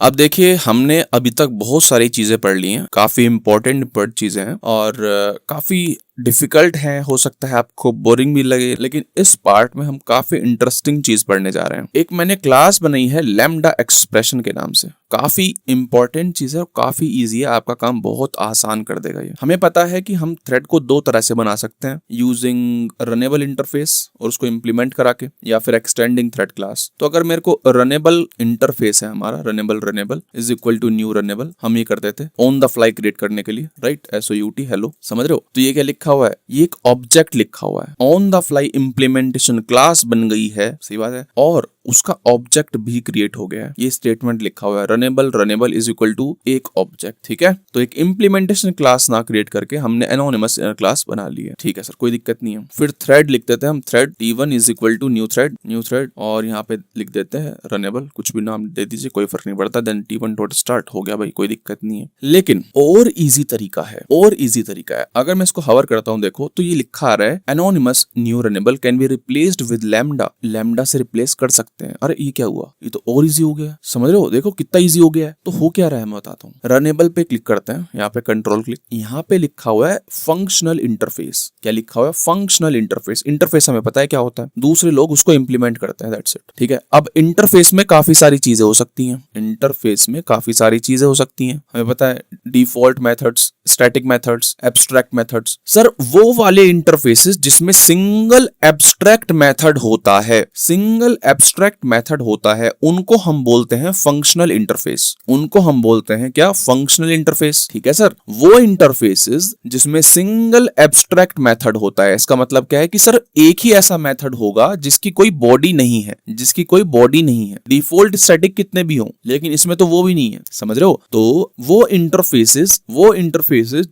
अब देखिए, हमने अभी तक बहुत सारी चीजें पढ़ ली हैं, काफी इंपॉर्टेंट चीजें हैं और काफी डिफिकल्ट है, हो सकता है आपको बोरिंग भी लगे, लेकिन इस पार्ट में हम काफी इंटरेस्टिंग चीज पढ़ने जा रहे हैं। एक मैंने क्लास बनाई है लैम्डा एक्सप्रेशन के नाम से, काफी इंपॉर्टेंट चीज है और काफी इजी है, आपका काम बहुत आसान कर देगा ये। हमें पता है कि हम थ्रेड को दो तरह से बना सकते हैं, यूजिंग रनेबल इंटरफेस और उसको इम्प्लीमेंट करा के, या फिर एक्सटेंडिंग थ्रेड क्लास। तो अगर मेरे को रनेबल इंटरफेस है हमारा, runnable is equal to new runnable, हम ये करते थे ऑन द फ्लाई क्रिएट करने के लिए, राइट, SOUT हेलो, समझ रहे हो। तो ये क्या लिखा हुआ है, ये एक ऑब्जेक्ट लिखा हुआ है, on the fly implementation class बन गई है, सही बात है, और उसका ऑब्जेक्ट भी क्रिएट हो गया है। ये स्टेटमेंट लिखा हुआ है, रनेबल इज इक्वल टू एक ऑब्जेक्ट, ठीक है। तो एक इम्प्लीमेंटेशन क्लास ना क्रिएट करके हमने एनोनिमस क्लास बना ली है, ठीक है सर, कोई दिक्कत नहीं है। फिर थ्रेड लिख देते हैं हम, thread T1 is equal to new thread, और यहाँ पे लिख देते हैं रनेबल, कुछ भी नाम दे दीजिए, कोई फर्क नहीं पड़ता। देन T1 डॉट स्टार्ट हो गया भाई, कोई दिक्कत नहीं है। लेकिन और इजी तरीका है, अगर मैं इसको हवर करता हूँ, देखो तो ये लिखा आ रहा है anonymous new runnable can be replaced with lambda से रिप्लेस कर सकते हैं। अरे ये क्या हुआ, ये तो और इजी हो गया, समझ रहे हो, देखो कितना इजी हो गया है। तो हो क्या रहा है मैं बताता हूँ। रनेबल पे क्लिक करते हैं, यहाँ पे कंट्रोल क्लिक, यहाँ पे लिखा हुआ है फंक्शनल इंटरफेस। क्या लिखा हुआ है, फंक्शनल इंटरफेस। इंटरफेस हमें पता है क्या होता है, दूसरे लोग उसको इंप्लीमेंट करते हैं, दैट्स इट, ठीक है। अब इंटरफेस में काफी सारी चीजें हो सकती हैं, हमें पता है default methods, static methods, abstract methods. Sir वो वाले इंटरफेसेस जिसमें सिंगल एब्स्ट्रैक्ट मेथड होता है, उनको हम बोलते हैं फंक्शनल इंटरफेस, क्या, फंक्शनल इंटरफेस, ठीक है सर। वो इंटरफेसेस जिसमें सिंगल एब्स्ट्रैक्ट मेथड होता है, इसका मतलब क्या है कि सर एक ही ऐसा मेथड होगा जिसकी कोई बॉडी नहीं है, डिफॉल्ट स्टैटिक कितने भी हो, लेकिन इसमें तो वो भी नहीं है, समझ रहे हो। तो वो इंटरफेसेस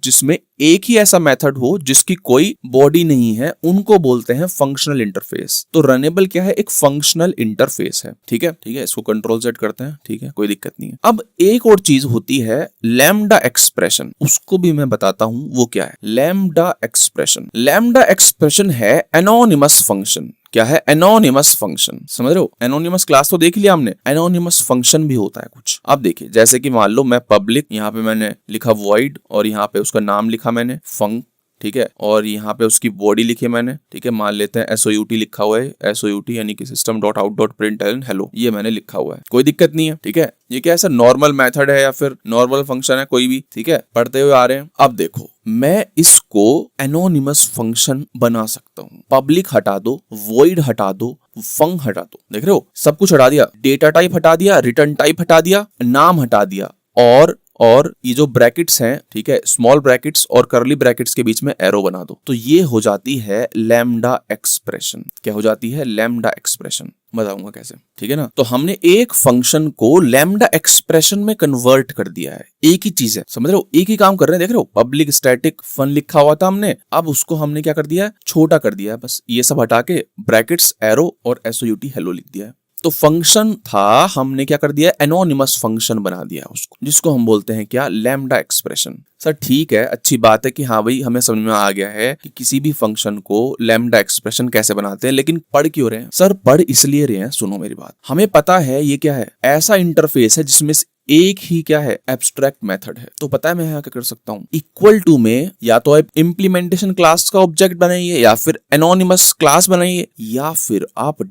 जिसमें एक ही ऐसा मेथड हो जिसकी कोई बॉडी नहीं है, उनको बोलते हैं फंक्शनल इंटरफेस। तो रनेबल क्या है, एक फंक्शनल इंटरफेस है, ठीक है। इसको कंट्रोल Z करते हैं, ठीक है, कोई दिक्कत नहीं है। अब एक और चीज होती है लैम्डा एक्सप्रेशन, उसको भी मैं बताता हूं वो क्या है। लैम्डा एक्सप्रेशन है एनोनिमस फंक्शन। क्या है, एनोनिमस फंक्शन, समझ रहे हो। एनोनिमस क्लास तो देख लिया हमने, एनोनिमस फंक्शन भी होता है कुछ। अब देखिए, जैसे कि मान लो मैं पब्लिक, यहाँ पे मैंने लिखा वॉइड, और यहाँ पे उसका नाम लिखा मैंने फंक, ठीक है, और यहाँ पे उसकी बॉडी लिखी मैंने, ठीक है, मान लेते हैं SOUT लिखा हुआ है, SOUT यानी कि system dot out dot println hello, ये मैंने लिखा हुआ है, कोई दिक्कत नहीं है, ठीक है। ये क्या है सर, नॉर्मल मेथड है या फिर नॉर्मल फंक्शन है, कोई भी, ठीक है, पढ़ते हुए आ रहे हैं। अब देखो, मैं इसको एनोनिमस फंक्शन बना सकता हूँ। पब्लिक हटा दो, वॉइड हटा दो, फंक हटा दो, देख रहे हो, सब कुछ हटा दिया, डेटा टाइप हटा दिया, रिटर्न टाइप हटा दिया, नाम हटा दिया, और ये जो ब्रैकेट्स हैं, ठीक है, स्मॉल ब्रैकेट्स और कर्ली ब्रैकेट्स के बीच में एरो बना दो, तो ये हो जाती है लैम्डा एक्सप्रेशन। क्या हो जाती है, लैम्डा एक्सप्रेशन, बताऊंगा कैसे, ठीक है ना। तो हमने एक फंक्शन को लैम्डा एक्सप्रेशन में कन्वर्ट कर दिया है, एक ही चीज है, समझ रहे हो, एक ही काम कर रहे हैं, देख रहे हो। पब्लिक स्टैटिक फन लिखा हुआ था हमने, अब उसको हमने क्या कर दिया है, छोटा कर दिया है, बस ये सब हटा के ब्रैकेट्स, एरो और SOUT हेलो लिख दिया है। तो फंक्शन था, हमने क्या कर दिया, एनोनिमस फंक्शन बना दिया उसको, जिसको हम बोलते हैं क्या, लैम्डा एक्सप्रेशन। सर ठीक है, अच्छी बात है कि हाँ भाई हमें समझ में आ गया है कि किसी भी फंक्शन को लैम्डा एक्सप्रेशन कैसे बनाते हैं, लेकिन पढ़ क्यों रहे हैं सर, पढ़ इसलिए रहे हैं, सुनो मेरी बात। हमें पता है ये क्या है, ऐसा इंटरफेस है जिसमें एक ही क्या है, एब्स्ट्रैक्ट मेथड है। तो पता है मैं यहाँ क्या कर सकता हूँ, इक्वल टू में या तो आप इम्प्लीमेंटेशन क्लास का ऑब्जेक्ट बनाइए, या फिर एनोनिमस क्लास बनाइए, या फिर आप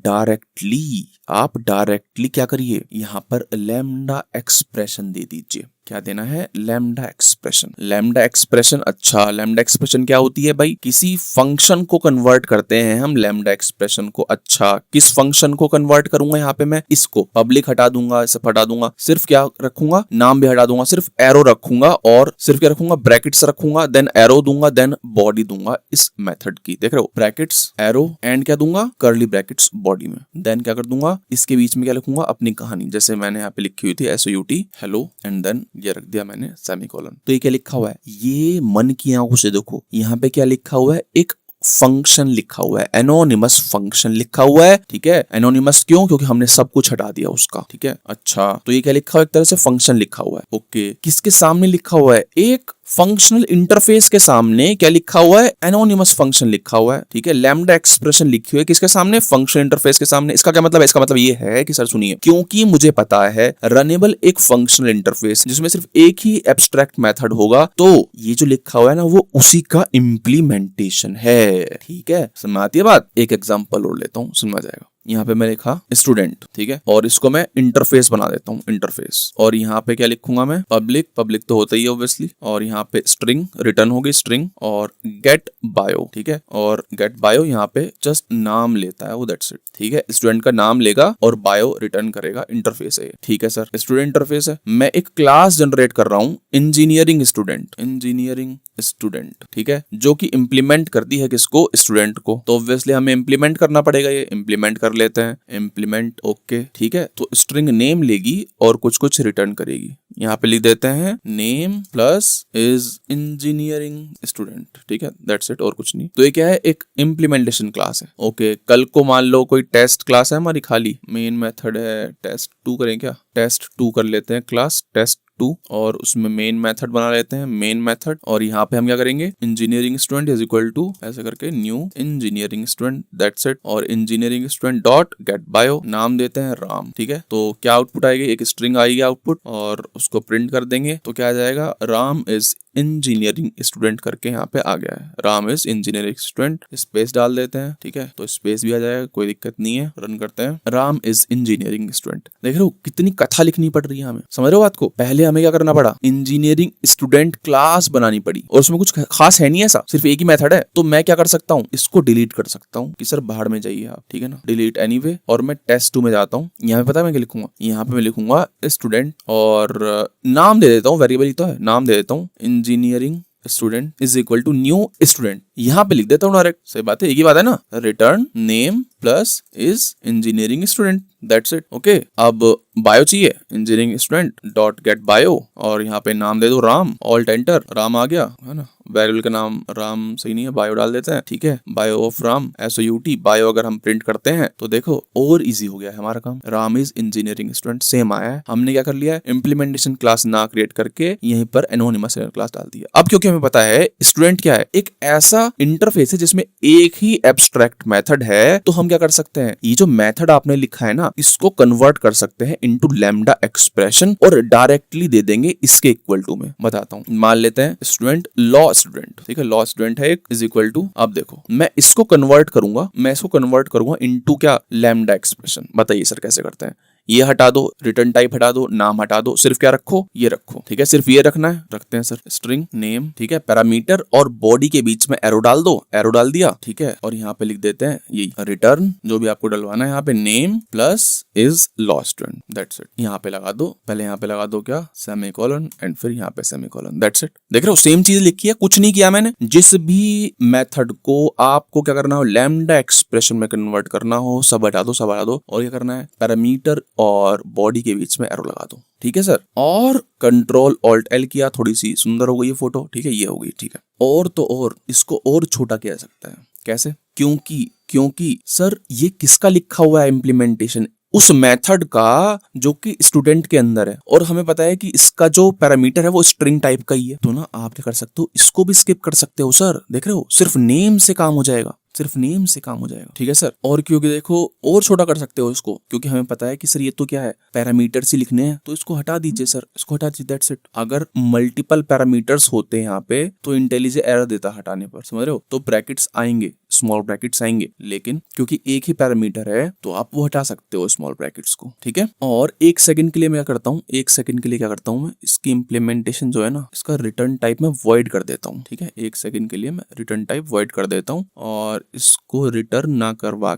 डायरेक्टली क्या करिए, यहाँ पर लैम्डा एक्सप्रेशन दे दीजिए। क्या देना है, लैम्डा एक्सप्रेशन। अच्छा, लैम्डा एक्सप्रेशन क्या होती है भाई, किसी फंक्शन को कन्वर्ट करते हैं हम लैम्डा एक्सप्रेशन को। अच्छा, किस फंक्शन को कन्वर्ट करूंगा, यहाँ पे मैं इसको पब्लिक हटा दूंगा, सब हटा दूंगा, सिर्फ क्या रखूंगा, नाम भी हटा दूंगा, सिर्फ एरो रखूंगा, और सिर्फ क्या रखूंगा, ब्रैकेट्स रखूंगा, देन एरो दूंगा, देन बॉडी दूंगा इस मेथड की, देख रहे हो, ब्रैकेट्स, एरो, एंड क्या दूंगा, कर्ली ब्रैकेट्स बॉडी में, देन क्या कर दूंगा, इसके बीच में क्या लिखूंगा, अपनी कहानी, जैसे मैंने यहाँ पे लिखी हुई थी SOUT हेलो, एंड देन ये रख दिया मैंने सेमीकोलन। तो ये क्या लिखा हुआ है, ये मन की आंखों से देखो, यहाँ पे क्या लिखा हुआ है, एक फंक्शन लिखा हुआ है, एनोनिमस फंक्शन लिखा हुआ है, ठीक है। एनोनिमस क्यों, क्योंकि हमने सब कुछ हटा दिया उसका, ठीक है। अच्छा, तो ये क्या लिखा हुआ है, एक तरह से फंक्शन लिखा हुआ है, ओके। किसके सामने लिखा हुआ है, एक फंक्शनल इंटरफेस के सामने क्या लिखा हुआ है, एनोनिमस फंक्शन लिखा हुआ है, ठीक है। लैम्डा एक्सप्रेशन लिखी हुई है किसके सामने, फंक्शनल इंटरफेस के सामने। इसका क्या मतलब है, इसका मतलब ये है कि सर सुनिए, क्योंकि मुझे पता है रनेबल एक फंक्शनल इंटरफेस जिसमें सिर्फ एक ही एब्स्ट्रैक्ट मेथड होगा, तो ये जो लिखा हुआ है ना वो उसी का इम्प्लीमेंटेशन है, ठीक है। समझ आती है बात। एक एग्जांपल और लेता हूं, समझ जाएगा। यहाँ पे मैं लिखा स्टूडेंट, ठीक है, और इसको मैं इंटरफेस बना देता हूँ, इंटरफेस। और यहाँ पे क्या लिखूंगा मैं, पब्लिक, पब्लिक तो होता ही है ऑब्वियसली, और यहाँ पे स्ट्रिंग रिटर्न होगी स्ट्रिंग, और गेट बायो, ठीक है। और गेट बायो यहाँ पे जस्ट नाम लेता है वो, दैट्स इट, ठीक है। स्टूडेंट का नाम लेगा और बायो रिटर्न करेगा, इंटरफेस है, ठीक है सर। स्टूडेंट इंटरफेस है। मैं एक क्लास जनरेट कर रहा हूँ इंजीनियरिंग स्टूडेंट, इंजीनियरिंग स्टूडेंट, ठीक है, जो कि इंप्लीमेंट करती है किसको, स्टूडेंट को। तो ऑब्वियसली हमें इंप्लीमेंट करना पड़ेगा, ये इंप्लीमेंट कर लेते हैं, इंप्लीमेंट, ओके, ठीक है। तो स्ट्रिंग नेम लेगी और कुछ कुछ रिटर्न करेगी। यहाँ पे लिख देते हैं name plus is engineering student, ठीक है, दैट्स इट, और कुछ नहीं। तो ये क्या है, एक इंप्लीमेंटेशन क्लास है, ओके। कल को मान लो कोई टेस्ट क्लास है हमारी खाली, मेन मेथड है टेस्ट 2, करें क्या, टेस्ट 2 कर लेते हैं, क्लास टेस्ट 2, और उसमें मेन मेथड बना लेते हैं, मेन मेथड। और यहाँ पे हम क्या करेंगे, engineering student is equal to ऐसे करके new engineering student, that's it. और engineering student dot get bio, नाम देते हैं राम, ठीक है। तो क्या आउटपुट आएगी, एक स्ट्रिंग आएगी आउटपुट, और उसको प्रिंट कर देंगे। तो क्या आ जाएगा, राम इज इंजीनियरिंग स्टूडेंट करके यहाँ पे आ गया है, Ram is engineering student. Space डाल देते हैं, ठीक है, तो स्पेस भी आ जाएगा, कोई दिक्कत नहीं है। रन करते हैं, राम इज इंजीनियरिंग स्टूडेंट। देख रहे हो कितनी कथा लिखनी पड़ रही है हमें, समझ रहे हो बात को। पहले हमें क्या करना पड़ा, इंजीनियरिंग स्टूडेंट क्लास बनानी पड़ी, और उसमें कुछ खास है नहीं, ऐसा सिर्फ एक ही मेथड है। तो मैं क्या कर सकता हूँ, इसको डिलीट कर सकता हूँ कि सर बाहर में जाइए आप, ठीक है ना, डिलीट एनीवे। और मैं टेस्ट 2 में जाता हूँ, यहाँ पे पता है मैं क्या लिखूंगा, यहाँ पे मैं लिखूंगा स्टूडेंट, और नाम दे देता हूँ, वेरिएबल ही तो है, नाम दे देता हूँ engineering student is equal to new student. यहाँ पे लिख देता हूँ डायरेक्ट, सही बात है, एक ही बात है ना, return name plus is engineering student, that's it, okay. अब बायो चाहिए, engineering student dot get bio, और यहाँ पे नाम दे दो राम, ऑल्ट एंटर, राम आ गया है ना। वेरिएबल का नाम राम सही नहीं है, बायो डाल देते हैं, ठीक है, bio of Ram, SOUT bio. अगर हम प्रिंट करते हैं तो देखो और इजी हो गया है हमारा काम, Ram is engineering student same आया है। हमने क्या कर लिया है, इंप्लीमेंटेशन क्लास ना क्रिएट करके यहीं पर एनोनिमस क्लास डाल दिया। अब क्योंकि हमें पता है स्टूडेंट क्या है, एक ऐसा इंटरफेस है जिसमें एक ही एब्स्ट्रैक्ट मेथड है, तो हम क्या कर सकते हैं, ये जो मेथड आपने लिखा है ना, इसको कन्वर्ट कर सकते हैं इनटू लैम्डा एक्सप्रेशन, और डायरेक्टली दे देंगे इसके इक्वल टू में। बताता हूं, मान लेते हैं स्टूडेंट लॉ स्टूडेंट, ठीक है, लॉ स्टूडेंट है एक, इज इक्वल टू, अब देखो मैं इसको कन्वर्ट करूंगा, इनटू क्या, लैम्डा एक्सप्रेशन। बताइए सर कैसे करते हैं, ये हटा दो, रिटर्न टाइप हटा दो, नाम हटा दो, सिर्फ क्या रखो, ये रखो, ठीक है, सिर्फ ये रखना है, रखते हैं सर, स्ट्रिंग नेम, ठीक है, पैरामीटर और बॉडी के बीच में एरो डाल दो, एरो डाल दिया, ठीक है। और यहाँ पे लिख देते हैं ये रिटर्न, जो भी आपको डलवाना है, यहाँ पे name plus is law student, that's it. यहाँ पे लगा दो, पहले यहाँ पे लगा दो क्या, सेमीकोलन, एंड फिर यहाँ पे सेमीकोलन, दैट्स इट। देख रहे हो सेम चीज लिखी है, कुछ नहीं किया मैंने। जिस भी मेथड को आपको क्या करना हो, लैम्डा एक्सप्रेशन में कन्वर्ट करना हो, सब हटा दो, सब हटा दो, और क्या करना है, पैरामीटर और बॉडी के बीच में एरो लगा दो, ठीक है सर। और कंट्रोल ऑल्ट एल किया, थोड़ी सी सुंदर हो गई ये फोटो, ठीक है, ये हो गई, ठीक है। और तो और इसको और छोटा किया जा सकता है, कैसे, क्योंकि सर ये किसका लिखा हुआ है इम्प्लीमेंटेशन, उस मेथड का जो कि स्टूडेंट के अंदर है, और हमें पता है कि इसका जो पैरामीटर है वो स्ट्रिंग टाइप का ही है। तो ना आप क्या कर सकते हो, इसको भी स्किप कर सकते हो सर, देख रहे हो, सिर्फ नेम से काम हो जाएगा, सिर्फ नेम से काम हो जाएगा, ठीक है सर। और क्योंकि देखो और छोटा कर सकते हो इसको, क्योंकि हमें पता है कि सर ये तो क्या है, पैरामीटर्स ही लिखने हैं, तो इसको हटा दीजिए सर, इसको हटा दीजिए, दैट्स इट। अगर मल्टीपल पैरामीटर्स होते हैं यहाँ पे तो इंटेलिजे एरर देता हटाने पर, समझ रहे हो। तो ब्रैकेट्स आएंगे, स्मॉल ब्रैकेट्स आएंगे, लेकिन क्योंकि एक ही पैरामीटर है तो आप वो हटा सकते हो स्मॉल ब्रैकेट्स को, ठीक है। और एक सेकंड के लिए मैं क्या करता हूँ, मैं इसकी इंप्लीमेंटेशन जो है ना, इसका रिटर्न टाइप में वॉइड कर देता हूँ, ठीक है। एक सेकंड के लिए मैं रिटर्न टाइप वॉइड कर देता हूँ, और इसको रिटर्न ना करवा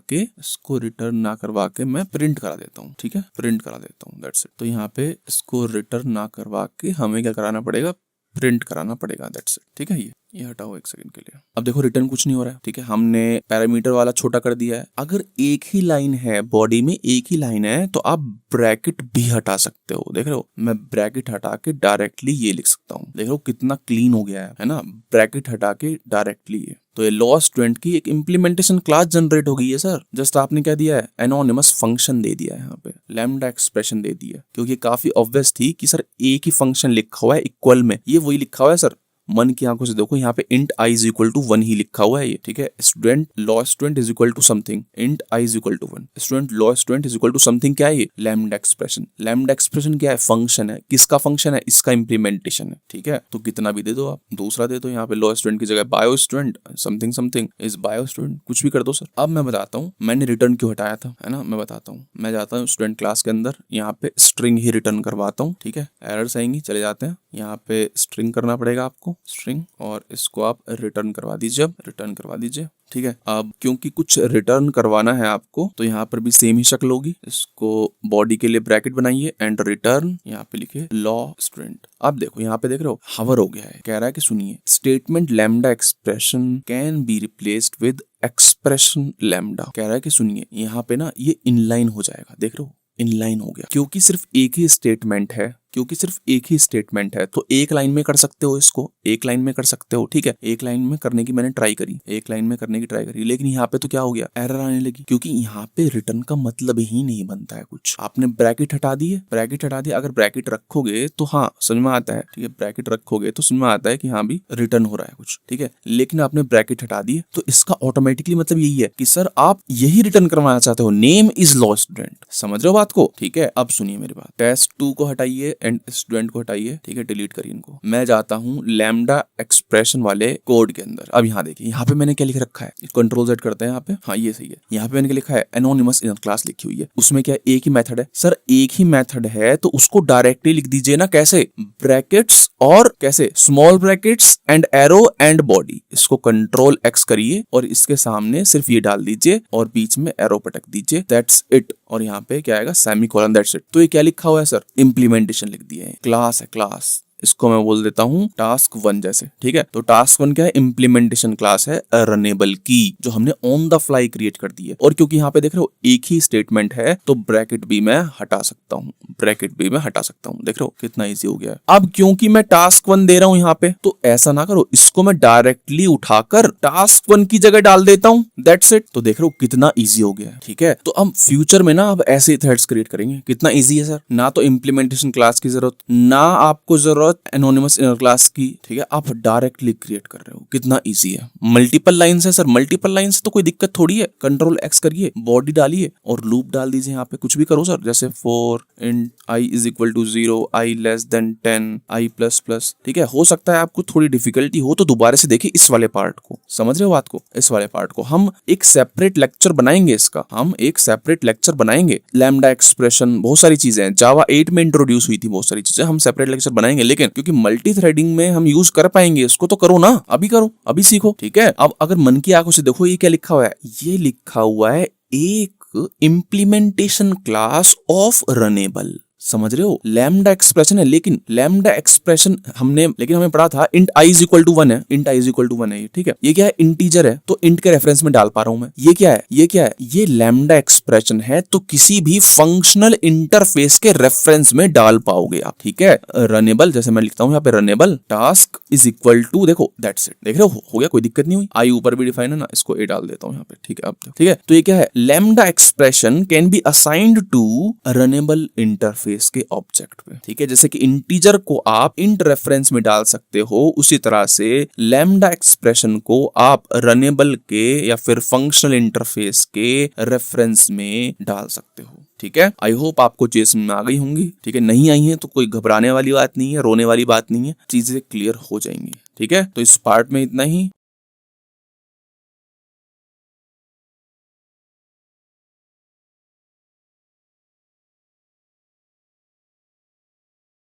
के मैं प्रिंट करा देता हूँ, ठीक है, प्रिंट करा देता हूँ, दैट्स इट। तो यहाँ पे इसको रिटर्न ना करवा के हमें क्या कराना पड़ेगा, प्रिंट कराना पड़ेगा, दैट्स इट, ठीक है। ये हटाओ एक सेकंड के लिए। अब देखो रिटर्न कुछ नहीं हो रहा है, ठीक है, हमने पैरामीटर वाला छोटा कर दिया है। अगर एक ही लाइन है, बॉडी में एक ही लाइन है, तो आप ब्रैकेट भी हटा सकते हो, देख रहे हो, मैं ब्रैकेट हटा के डायरेक्टली ये लिख सकता हूँ, देख रहे हो कितना क्लीन हो गया है ना, ब्रैकेट हटा के डायरेक्टली ये। तो ये लॉ स्टूडेंट की एक इंप्लीमेंटेशन क्लास जनरेट हो गई है सर। जस्ट आपने क्या दिया है, एनोनिमस फंक्शन दे दिया है, यहाँ पे लैम्डा एक्सप्रेशन दे दिया, क्योंकि काफी ऑब्वियस थी कि सर एक ही फंक्शन लिखा हुआ है इक्वल में, ये वही लिखा हुआ है सर, मन की आंखों से देखो, यहाँ पे int i is equal to 1 ही लिखा हुआ है ये, ठीक है। Student law student is equal to something, int i is equal to 1, student law student is equal to something, क्या है ये, लैम्डा एक्सप्रेशन। लैम्डा एक्सप्रेशन क्या है, फंक्शन है, किसका फंक्शन है, इसका इंप्लीमेंटेशन है, ठीक है। तो कितना भी दे दो आप, दूसरा दे दो, यहाँ पे लॉ स्टूडेंट की जगह bio student something something is bio student, कुछ भी कर दो सर। अब मैं बताता हूँ मैंने रिटर्न क्यों हटाया था, है ना, मैं बताता हूँ। मैं जाता हूँ स्टूडेंट क्लास के अंदर, यहाँ पे स्ट्रिंग ही रिटर्न करवाता हूँ, ठीक है। एरर्स आएंगी, चले जाते हैं, यहाँ पे स्ट्रिंग करना पड़ेगा आपको, स्ट्रिंग, और इसको आप रिटर्न करवा दीजिए, अब रिटर्न करवा दीजिए, ठीक है। अब क्योंकि कुछ रिटर्न करवाना है आपको, तो यहाँ पर भी सेम ही शक्ल होगी। इसको बॉडी के लिए ब्रैकेट बनाइए एंड रिटर्न, यहाँ पे लिखे लॉ स्टूडेंट। अब देखो यहाँ पे देख रहे हो हवर हो गया है, कह रहा है कि सुनिए, statement lambda expression can be replaced with expression lambda, कह रहा है कि सुनिए, यहाँ पे ना ये इनलाइन हो जाएगा, देख रहे हो इनलाइन हो गया, क्योंकि सिर्फ एक ही स्टेटमेंट है, क्योंकि सिर्फ एक ही स्टेटमेंट है, तो एक लाइन में कर सकते हो, इसको एक लाइन में कर सकते हो, ठीक है। एक लाइन में करने की मैंने ट्राई करी, एक लाइन में करने की ट्राई करी, लेकिन यहाँ पे तो क्या हो गया, एरर आने लगी, क्योंकि यहाँ पे रिटर्न का मतलब ही नहीं बनता है कुछ। आपने ब्रैकेट हटा दिए, ब्रैकेट हटा दिया, अगर ब्रैकेट रखोगे तो हाँ समझ में आता है, ठीक है, ब्रैकेट रखोगे तो समझ में आता है कि हाँ भी रिटर्न हो रहा है कुछ, ठीक है। लेकिन आपने ब्रैकेट हटा दिए, तो इसका ऑटोमेटिकली मतलब यही है कि सर आप यही रिटर्न करवाना चाहते हो, नेम इज लॉ स्टूडेंट, समझ रहे हो बात को, ठीक है। अब सुनिए मेरी बात, टेस्ट 2 को हटाइए एंड स्टूडेंट को हटाइए, ठीक है, डिलीट करिए इनको। मैं जाता हूँ लैम्डा एक्सप्रेशन वाले कोड के अंदर। अब यहाँ देखिए, यहाँ पे मैंने क्या लिख रखा है, कंट्रोल Z करते हैं यहाँ पे, हाँ ये सही है। यहाँ पे मैंने क्या लिखा है, एनोनिमस इनर क्लास लिखी हुई है, उसमें क्या एक ही मेथड है सर, एक ही मेथड है, तो उसको डायरेक्टली लिख दीजिए ना, कैसे, ब्रैकेट्स और कैसे, small brackets and arrow and body, इसको कंट्रोल X करिए और इसके सामने सिर्फ ये डाल दीजिए और बीच में एरो पटक दीजिए, दैट्स इट। और यहाँ पे क्या आएगा, सेमीकोलन, दैट्स इट। तो ये क्या लिखा हुआ है सर, इम्प्लीमेंटेशन लिख दिया है, क्लास है, क्लास, इसको मैं बोल देता हूँ टास्क 1 जैसे, ठीक है। तो टास्क 1 क्या है, इम्प्लीमेंटेशन क्लास है रनेबल की, जो हमने ऑन द फ्लाई क्रिएट कर दी है। और क्योंकि यहाँ पे देख रहे हो एक ही स्टेटमेंट है, तो ब्रैकेट भी मैं हटा सकता हूँ, ब्रैकेट भी मैं हटा सकता हूँ, देख रहे हो कितना इजी हो गया है। अब क्योंकि मैं टास्क 1 दे रहा हूँ यहाँ पे, तो ऐसा ना करो, इसको मैं डायरेक्टली उठाकर टास्क 1 की जगह डाल देता हूँ, दैट्स इट। तो देख रहे हो कितना ईजी हो गया है, ठीक है। तो हम फ्यूचर में ना अब ऐसे थ्रेड्स क्रिएट करेंगे, कितना ईजी है सर, ना तो इम्प्लीमेंटेशन क्लास की जरूरत, ना आपको जरूरत एनोनिमस इनर क्लास की, ठीक है, आप डायरेक्टली क्रिएट कर रहे हो, कितना इजी है। मल्टीपल लाइंस है सर, मल्टीपल लाइंस तो कोई दिक्कत थोड़ी है, कंट्रोल X करिए, बॉडी डालिए और लूप डाल दीजिए, यहाँ पे कुछ भी करो सर, जैसे for int i is equal to 0, i less than 10, i plus plus, ठीक है। हो सकता है आपको थोड़ी डिफिकल्टी हो, तो दोबारा से देखिए इस वाले पार्ट को, समझ रहे हो बात को, इस वाले पार्ट को हम एक सेपरेट लेक्चर बनाएंगे, इसका हम एक सेपरेट लेक्चर बनाएंगे। लैम्डा एक्सप्रेशन, बहुत सारी चीजें हैं, जावा 8 में इंट्रोड्यूस हुई थी बहुत सारी चीजें, हम सेपरेट लेक्चर बनाएंगे, लेकिन क्योंकि मल्टी थ्रेडिंग में हम यूज कर पाएंगे इसको, तो करो ना, अभी करो, अभी सीखो, ठीक है। अब अगर मन की आंखों से देखो, ये क्या लिखा हुआ है, ये लिखा हुआ है एक इम्प्लीमेंटेशन क्लास ऑफ रनेबल, समझ रहे हो, लैम्डा एक्सप्रेशन है, लेकिन लैम्डा एक्सप्रेशन हमें पढ़ा था int i is equal to 1 है, int i is equal to 1 है, ठीक है। ये क्या है, इंटीजर है, तो int के रेफरेंस में डाल पा रहा हूं मैं। ये क्या है, ये क्या है, ये लैम्डा एक्सप्रेशन है, तो किसी भी फंक्शनल इंटरफेस के रेफरेंस में डाल पाओगे आप, ठीक है। रनेबल, जैसे मैं लिखता हूँ यहाँ पे runnable task is equal to, देखो दैट्स इट, देख रहे हो गया, कोई दिक्कत नहीं हुई। आई ऊपर भी डिफाइन है ना, इसको ए डाल देता हूँ यहाँ पे, ठीक है। अब ठीक है, तो ये क्या है, lambda expression can be assigned to runnable interface के ऑब्जेक्ट पे, ठीक है। जैसे कि इंटीजर को आप इंट रेफरेंस में डाल सकते हो, उसी तरह से लैम्डा एक्सप्रेशन को आप रनेबल के या फिर फंक्शनल इंटरफेस के रेफरेंस में डाल सकते हो, ठीक है। आई होप आपको चीजें समझ में आ गई होंगी, ठीक है। नहीं आई है तो कोई घबराने वाली बात नहीं है, रोने वाली बात नहीं है, चीजें क्लियर हो जाएंगी, ठीक है। तो इस पार्ट में इतना ही।